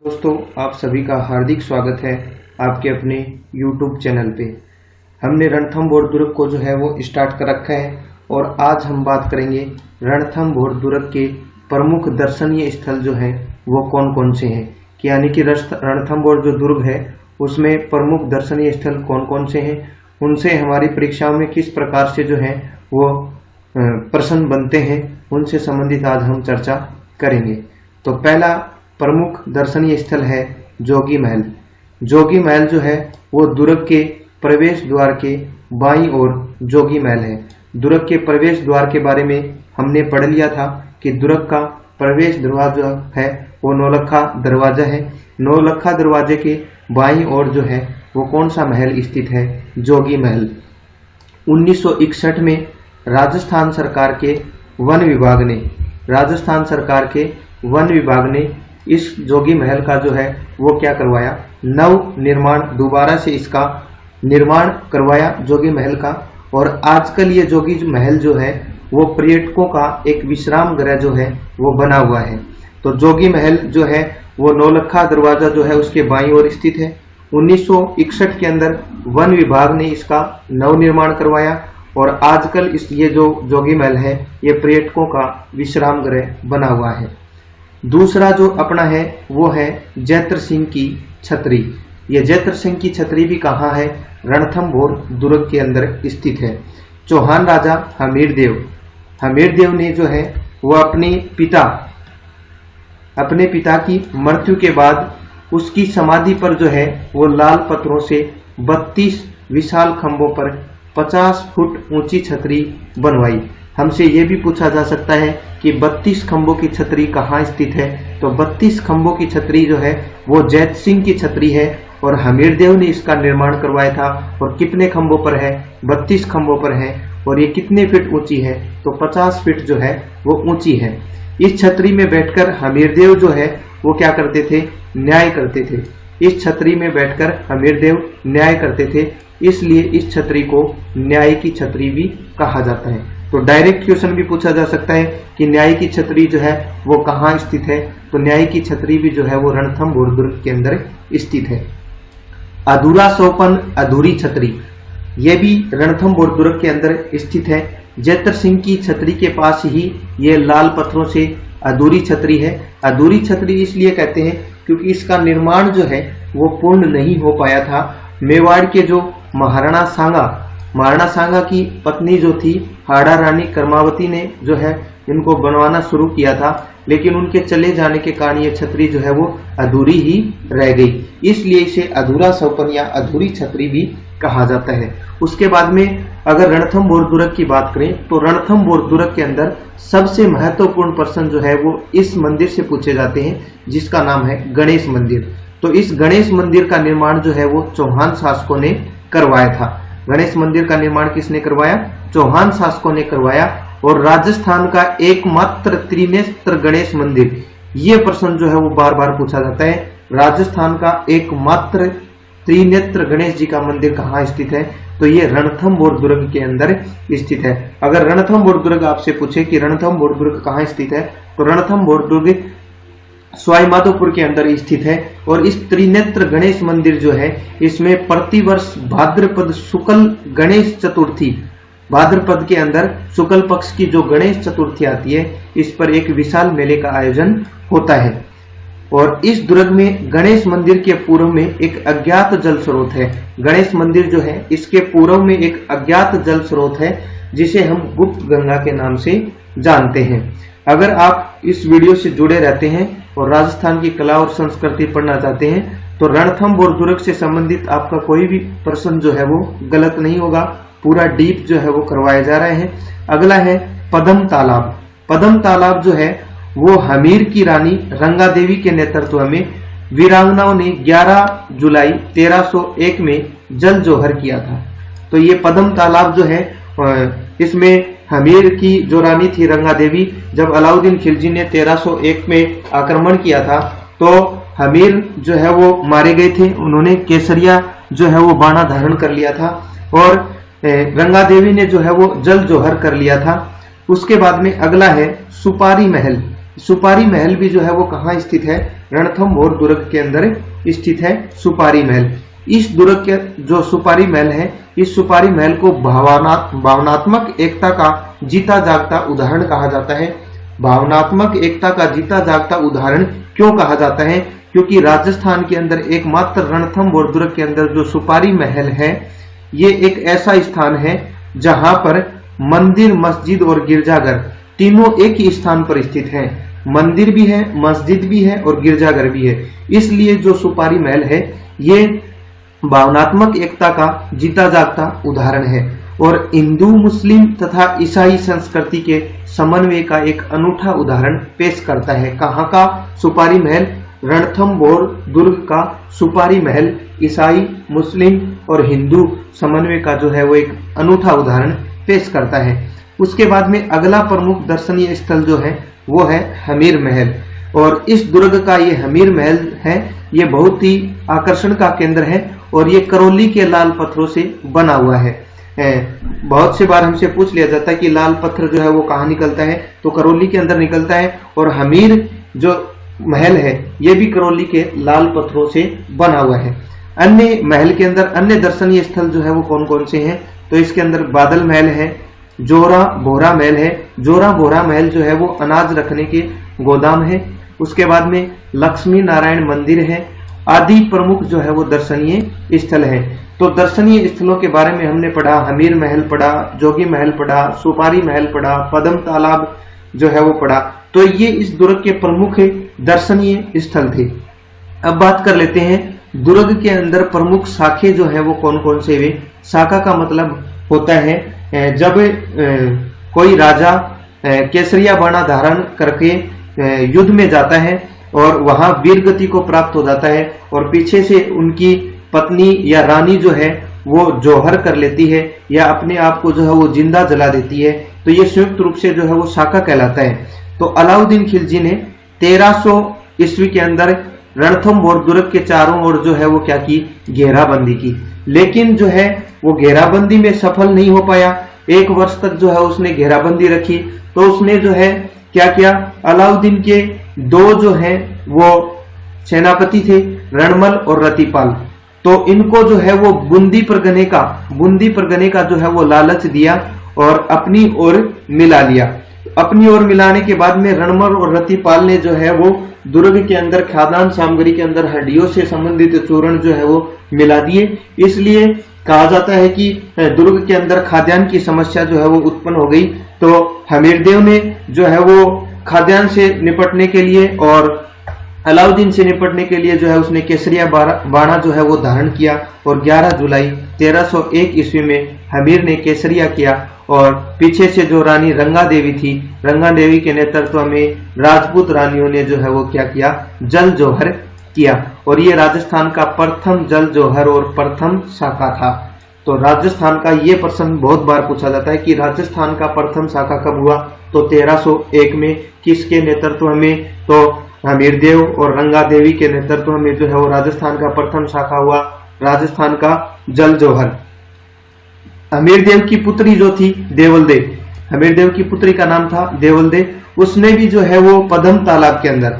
दोस्तों, आप सभी का हार्दिक स्वागत है आपके अपने YouTube चैनल पे। हमने रणथंभौर दुर्ग को जो है वो स्टार्ट कर रखा है और आज हम बात करेंगे रणथंभौर दुर्ग के प्रमुख दर्शनीय स्थल जो हैं वो कौन कौन से हैं, कि यानी कि रणथंभौर जो दुर्ग है उसमें प्रमुख दर्शनीय स्थल कौन कौन से हैं, उनसे हमारी परीक्षाओं में किस प्रकार से जो है वो प्रश्न बनते हैं, उनसे संबंधित आज हम चर्चा करेंगे। तो पहला प्रमुख दर्शनीय स्थल है जोगी महल। जोगी महल जो है वो दुर्ग के प्रवेश द्वार के बाईं ओर जोगी महल है। दुर्ग के प्रवेश द्वार के बारे में हमने पढ़ लिया था कि दुर्ग का प्रवेश दरवाजा है वो नौलखा दरवाजा है। नौलखा दरवाजे के बाईं ओर जो है वो कौन सा महल स्थित है? जोगी महल। 1961 में राजस्थान सरकार के वन विभाग ने इस जोगी महल का जो है वो क्या करवाया, नव निर्माण, दोबारा से इसका निर्माण करवाया जोगी महल का। और आजकल ये जोगी महल जो है वो पर्यटकों का एक विश्राम गृह जो है वो बना हुआ है। तो जोगी महल जो है वो नौलखा दरवाजा जो है उसके बाईं ओर स्थित है। 1961 के अंदर वन विभाग ने इसका नव निर्माण करवाया और आजकल ये जो जोगी महल है ये पर्यटकों का विश्राम गृह बना हुआ है। दूसरा जो अपना है वो है जैत्र सिंह की छतरी। ये जैत्र सिंह की छतरी भी कहाँ है? रणथंभौर दुर्ग के अंदर स्थित है। चौहान राजा हमीरदेव ने जो है वो अपने पिता की मृत्यु के बाद उसकी समाधि पर जो है वो लाल पत्थरों से 32 विशाल खंभों पर 50 फुट ऊंची छतरी बनवाई। हमसे ये भी पूछा जा सकता है कि 32 खंभों की छतरी कहाँ स्थित है? तो 32 खंभों की छतरी जो है वो जैत सिंह की छतरी है और हमीरदेव ने इसका निर्माण करवाया था। और कितने खंभों पर है? 32 खंभों पर है। और ये कितने फीट ऊंची है? तो 50 फीट जो है वो ऊंची है। इस छतरी में बैठकर हमीरदेव जो है वो क्या करते थे? न्याय करते थे। इस छतरी में बैठकर हमीरदेव न्याय करते थे, इसलिए इस छतरी को न्याय की छतरी भी कहा जाता है। तो डायरेक्ट क्वेश्चन भी पूछा जा सकता है कि न्याय की छतरी जो है वो कहाँ स्थित है? तो न्याय की छतरी भी जो है वो रणथंभौर दुर्ग के अंदर स्थित है। अधूरा सोपन अधूरी छतरी, ये भी रणथंभौर दुर्ग के अंदर स्थित है। जैत्र सिंह की छतरी के पास ही ये लाल पत्थरों से अधूरी छतरी है। अधूरी छतरी इसलिए कहते हैं क्योंकि इसका निर्माण जो है वो पूर्ण नहीं हो पाया था। मेवाड़ के जो महाराणा सांगा की पत्नी जो थी हाड़ा रानी कर्मावती ने जो है इनको बनवाना शुरू किया था, लेकिन उनके चले जाने के कारण ये छतरी जो है वो अधूरी ही रह गई, इसलिए इसे अधूरा सोपन या अधूरी छतरी भी कहा जाता है। उसके बाद में अगर रणथंभौर दुर्ग की बात करें तो रणथंभौर दुर्ग के अंदर सबसे महत्वपूर्ण प्रश्न जो है वो इस मंदिर से पूछे जाते हैं, जिसका नाम है गणेश मंदिर। तो इस गणेश मंदिर का निर्माण जो है वो चौहान शासकों ने करवाया था। गणेश मंदिर का निर्माण किसने करवाया? चौहान शासकों ने करवाया। और राजस्थान का एकमात्र त्रिनेत्र गणेश मंदिर, ये प्रश्न जो है वो बार बार पूछा जाता है। राजस्थान का एकमात्र त्रिनेत्र गणेश जी का मंदिर कहाँ स्थित है? तो ये रणथंभौर दुर्ग के अंदर स्थित है। अगर रणथंभौर दुर्ग आपसे पूछे कि रणथंभौर दुर्ग कहाँ स्थित है, तो रणथंभौर दुर्ग सवाईमाधोपुर के अंदर स्थित है। और इस त्रिनेत्र गणेश मंदिर जो है इसमें प्रतिवर्ष भाद्रपद शुक्ल गणेश चतुर्थी, भाद्रपद के अंदर शुक्ल पक्ष की जो गणेश चतुर्थी आती है इस पर एक विशाल मेले का आयोजन होता है। और इस दुर्ग में गणेश मंदिर के पूर्व में एक अज्ञात जल स्रोत है। गणेश मंदिर जो है इसके पूर्व में एक अज्ञात जल स्रोत है जिसे हम गुप्त गंगा के नाम से जानते हैं। अगर आप इस वीडियो से जुड़े रहते हैं और राजस्थान की कला और संस्कृति पढ़ना चाहते हैं तो रणथंभौर दुर्ग से संबंधित आपका कोई भी प्रश्न जो है वो गलत नहीं होगा, पूरा डीप जो है वो करवाए जा रहे हैं। अगला है पदम तालाब। पदम तालाब जो है वो हमीर की रानी रंगा देवी के नेतृत्व में वीरांगनाओं ने 11 जुलाई 1301 में जल जोहर किया था। तो ये पदम तालाब जो है इसमें हमीर की जो रानी थी रंगा देवी, जब अलाउद्दीन खिलजी ने 1301 में आक्रमण किया था तो हमीर जो है वो मारे गए थे। उन्होंने केसरिया जो है वो बाणा धारण कर लिया था और रंगा देवी ने जो है वो जल जोहर कर लिया था। उसके बाद में अगला है सुपारी महल। सुपारी महल भी जो है वो कहाँ स्थित है? रणथंभौर दुर्ग के अंदर स्थित है सुपारी महल। इस दुर्ग के जो सुपारी महल है, इस सुपारी महल को भावनात्मक एकता का जीता जागता उदाहरण कहा जाता है। भावनात्मक एकता का जीता जागता उदाहरण क्यों कहा जाता है? क्योंकि राजस्थान के अंदर एकमात्र रणथंभौर दुर्ग के अंदर जो सुपारी महल है, ये एक ऐसा स्थान है जहां पर मंदिर, मस्जिद और गिरजाघर तीनों एक ही स्थान पर स्थित हैं। मंदिर भी है, मस्जिद भी है और गिरजाघर भी है। इसलिए जो सुपारी महल है ये भावनात्मक एकता का जीता जागता उदाहरण है और हिंदू, मुस्लिम तथा ईसाई संस्कृति के समन्वय का एक अनूठा उदाहरण पेश करता है। कहाँ का सुपारी महल? रणथंभौर दुर्ग का सुपारी महल ईसाई, मुस्लिम और हिंदू समन्वय का जो है वो एक अनूठा उदाहरण पेश करता है। उसके बाद में अगला प्रमुख दर्शनीय स्थल जो है वो है हमीर महल और इस दुर्ग का ये हमीर महल है, ये बहुत ही आकर्षण का केंद्र है और ये करौली के लाल पत्थरों से बना हुआ है। बहुत से बार हमसे पूछ लिया जाता है कि लाल पत्थर जो है वो कहाँ निकलता है, तो करौली के अंदर निकलता है और हमीर जो महल है ये भी करौली के लाल पत्थरों से बना हुआ है। अन्य महल के अंदर अन्य दर्शनीय स्थल जो है वो कौन कौन से हैं? तो इसके अंदर बादल महल है, जोरा बोहरा महल है। जोरा बोहरा महल जो है वो अनाज रखने के गोदाम है। उसके बाद में लक्ष्मी नारायण मंदिर है। आदि प्रमुख जो है वो दर्शनीय स्थल है। तो दर्शनीय स्थलों के बारे में हमने पढ़ा, हमीर महल पढ़ा, जोगी महल पढ़ा, सुपारी महल पढ़ा, पद्म तालाब जो है वो पढ़ा। तो ये इस दुर्ग के प्रमुख दर्शनीय स्थल थे। अब बात कर लेते हैं दुर्ग के अंदर प्रमुख शाखे जो है वो कौन कौन से वे। शाखा का मतलब होता है जब कोई राजा केसरिया बाणा धारण करके युद्ध में जाता है और वहां वीर गति को प्राप्त हो जाता है और पीछे से उनकी पत्नी या रानी जो है वो जौहर कर लेती है या अपने आप को जो है वो जिंदा जला देती है, तो ये संयुक्त रूप से जो है वो शाखा कहलाता है। तो अलाउद्दीन खिलजी ने 1300 ईस्वी के अंदर रणथंभौर दुर्ग के चारों ओर जो है वो क्या की, घेराबंदी की। लेकिन जो है वो घेराबंदी में सफल नहीं हो पाया। 1 वर्ष तक जो है उसने घेराबंदी रखी। तो उसने जो है क्या किया, अलाउद्दीन के 2 जो है वो सेनापति थे, रणमल और रतिपाल, तो इनको जो है वो बूंदी परगने का जो है वो लालच दिया और अपनी ओर मिला लिया। अपनी ओर मिलाने के बाद में रणमल और रतिपाल ने जो है वो दुर्ग के अंदर खाद्यान्न सामग्री के अंदर हड्डियों से संबंधित चूर्ण जो है वो मिला दिए। इसलिए कहा जाता है कि दुर्ग के अंदर खाद्यान्न की समस्या जो है वो उत्पन्न हो गई। तो हमीरदेव ने जो है वो खाद्यान्न से निपटने के लिए और अलाउद्दीन से निपटने के लिए जो है उसने केसरिया बाणा जो है वो धारण किया और 11 जुलाई 1301 ईस्वी में हमीर ने केसरिया किया और पीछे से जो रानी रंगा देवी थी, रंगा देवी के नेतृत्व में राजपूत रानियों ने जो है वो क्या किया, जल जौहर किया और ये राजस्थान का प्रथम जल जौहर और प्रथम शाखा था। तो राजस्थान का ये प्रश्न बहुत बार पूछा जाता है कि राजस्थान का प्रथम शाखा कब हुआ, तो 1301 में। किसके नेतृत्व में? तो हमीरदेव और रंगा देवी के नेतृत्व में जो है वो राजस्थान का प्रथम शाखा हुआ, राजस्थान का जल जौहर। हमीरदेव की पुत्री जो थी देवलदे, हमीरदेव की पुत्री का नाम था देवलदे, उसने भी जो है वो पद्म तालाब के अंदर,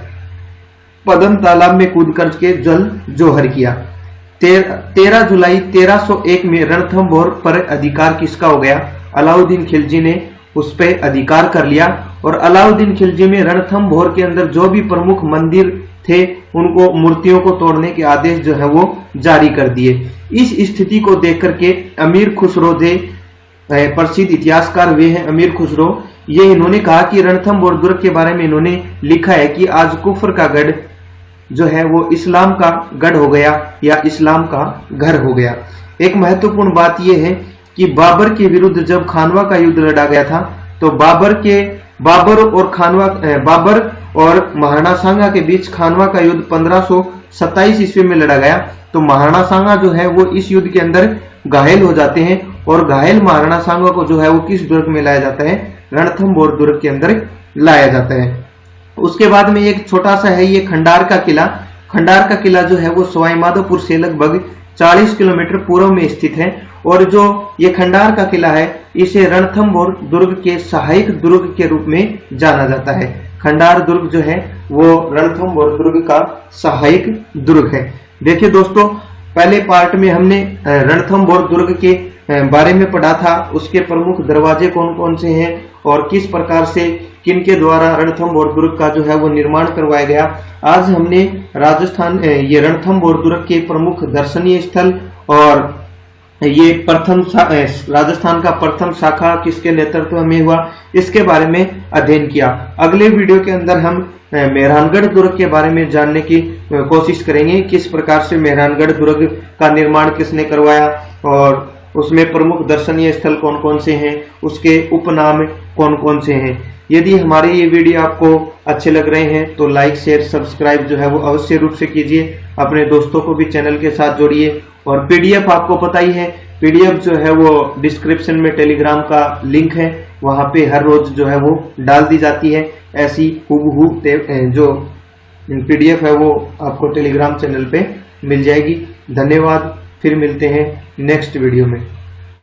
पद्म तालाब में कूद करके जल जौहर किया। 13 जुलाई 1301 में रणथंभौर पर अधिकार किसका हो गया? अलाउद्दीन खिलजी ने उस पर अधिकार कर लिया और अलाउद्दीन खिलजी में रणथंभौर के अंदर जो भी प्रमुख मंदिर थे उनको, मूर्तियों को तोड़ने के आदेश जो है वो जारी कर दिए। इस स्थिति को देख करके अमीर खुसरो जे, प्रसिद्ध इतिहासकार वे हैं अमीर खुसरो, ये इन्होंने कहा कि रणथंभौर दुर्ग के बारे में इन्होंने लिखा है कि आज कुफर का गढ़ जो है वो इस्लाम का गढ़ हो गया या इस्लाम का घर हो गया। एक महत्वपूर्ण बात यह है कि बाबर के विरुद्ध जब खानवा का युद्ध लड़ा गया था तो बाबर और महाराणा सांगा के बीच खानवा का युद्ध 1527 ईस्वी में लड़ा गया। तो महाराणा सांगा जो है वो इस युद्ध के अंदर घायल हो जाते हैं और घायल महाराणा सांगा को जो है वो किस दुर्ग में लाया जाता है? रणथंभौर दुर्ग के अंदर लाया जाता है। उसके बाद में एक छोटा सा है ये खंडार का किला। खंडार का किला जो है वो सवाई माधोपुर से लगभग 40 किलोमीटर पूर्व में स्थित है और जो ये खंडार का किला है इसे रणथंभौर दुर्ग के सहायक दुर्ग के रूप में जाना जाता है। खंडार दुर्ग जो है वो रणथंभौर दुर्ग का सहायक दुर्ग है। देखिए दोस्तों, पहले पार्ट में हमने रणथंभौर दुर्ग के बारे में पढ़ा था, उसके प्रमुख दरवाजे कौन कौन से हैं और किस प्रकार से किनके द्वारा रणथंभौर दुर्ग का जो है वो निर्माण करवाया गया। आज हमने राजस्थान ये रणथंभौर दुर्ग के प्रमुख दर्शनीय स्थल और ये राजस्थान का प्रथम शाखा किसके नेतृत्व में हुआ, इसके बारे में अध्ययन किया। अगले वीडियो के अंदर हम मेहरानगढ़ दुर्ग के बारे में जानने की कोशिश करेंगे, किस प्रकार से मेहरानगढ़ दुर्ग का निर्माण किसने करवाया और उसमें प्रमुख दर्शनीय स्थल कौन कौन से हैं, उसके उपनाम कौन कौन से हैं। यदि हमारे ये वीडियो आपको अच्छे लग रहे हैं तो लाइक शेयर सब्सक्राइब जो है वो अवश्य रूप से कीजिए, अपने दोस्तों को भी चैनल के साथ जोड़िए। और पीडीएफ आपको पता ही है, पीडीएफ जो है वो डिस्क्रिप्शन में टेलीग्राम का लिंक है, वहां पे हर रोज जो है वो डाल दी जाती है। ऐसी हूबहू जो पीडीएफ है वो आपको टेलीग्राम चैनल पे मिल जाएगी। धन्यवाद, फिर मिलते हैं नेक्स्ट वीडियो में।